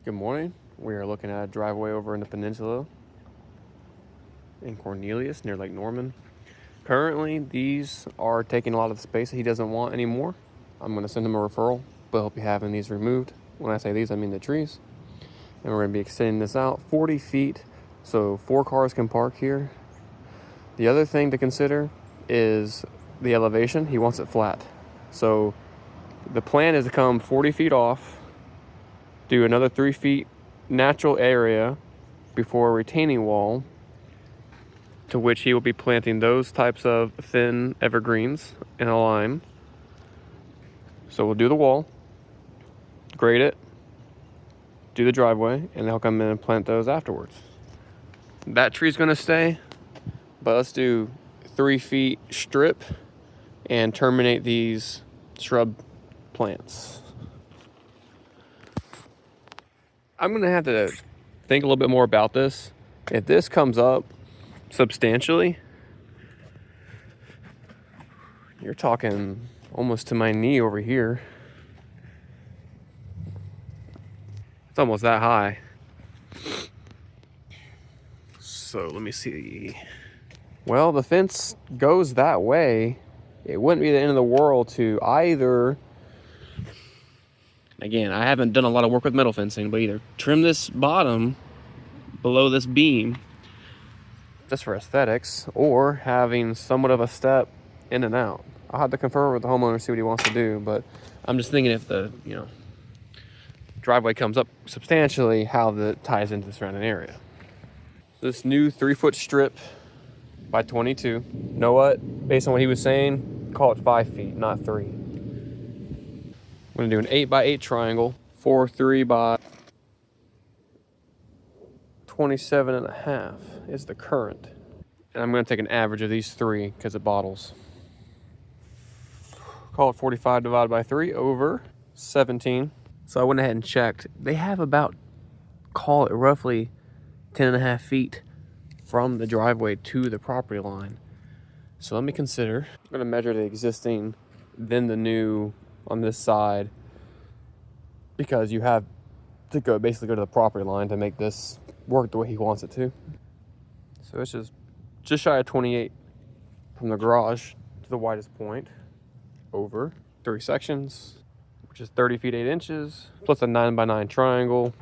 Good morning. We are looking at a driveway over in the peninsula in Cornelius near Lake Norman. Currently, these are taking a lot of the space that he doesn't want anymore. I'm going to send him a referral, but he'll be having these removed. When I say these, I mean the trees. And we're going to be extending this out 40 feet so 4 cars can park here. The other thing to consider is the elevation. He wants it flat. So the plan is to come 40 feet off, do another 3 feet natural area before a retaining wall, to which he will be planting those types of thin evergreens in a line. So we'll do the wall, grade it, do the driveway, and he'll come in and plant those afterwards. That tree's gonna stay, but let's do 3 feet strip and terminate these shrub plants. I'm gonna have to think a little bit more about this. If this comes up substantially, you're talking almost to my knee over here. It's almost that high. So let me see. Well, the fence goes that way. It wouldn't be the end of the world to either, again, I haven't done a lot of work with metal fencing, but either trim this bottom below this beam just for aesthetics, or having somewhat of a step in and out. I'll have to confirm with the homeowner, see what he wants to do, but I'm just thinking if the, driveway comes up substantially, how that ties into the surrounding area. This new 3-foot strip by 22. You know what? Based on what he was saying, call it 5 feet, not 3. I'm gonna do an 8x8 triangle, 4-3 by 27.5 is the current. And I'm gonna take an average of these 3 because it bottles. Call it 45 divided by 3 over 17. So I went ahead and checked. They have about, call it roughly 10.5 feet from the driveway to the property line. So let me consider. I'm gonna measure the existing, then the new on this side, because you have to basically go to the property line to make this work the way he wants it to. So it's just shy of 28 from the garage to the widest point over 3 sections, which is 30 feet 8 inches, plus a 9x9 triangle,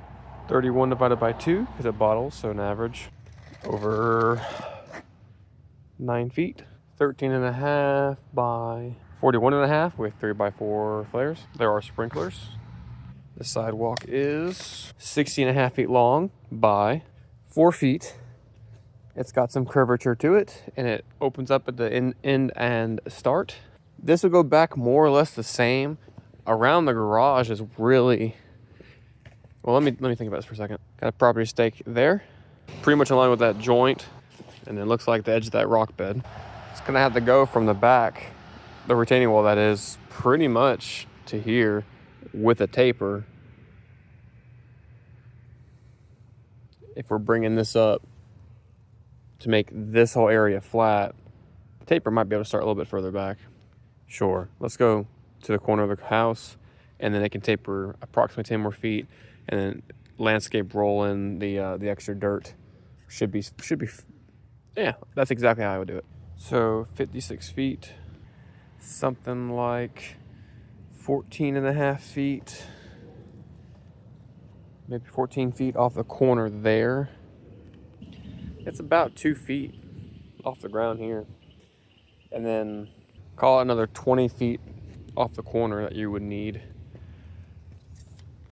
31 divided by 2 because it bottles, so an average over 9 feet, 13.5 by 41.5 with 3x4 flares. There are sprinklers. The sidewalk is 60.5 feet long by 4 feet. It's got some curvature to it, and it opens up at the end and start. This will go back more or less the same. Around the garage is really, well, let me think about this for a second. Got a property stake there, pretty much in line with that joint, and it looks like the edge of that rock bed. It's gonna have to go from the back, the retaining wall that is, pretty much to here with a taper. If we're bringing this up to make this whole area flat, the taper might be able to start a little bit further back. Sure, let's go to the corner of the house, and then they can taper approximately 10 more feet, and then landscape roll in the extra dirt. Should be, yeah, that's exactly how I would do it. So 56 feet, something like 14.5 feet, maybe 14 feet off the corner there. It's about 2 feet off the ground here. And then call it another 20 feet off the corner that you would need.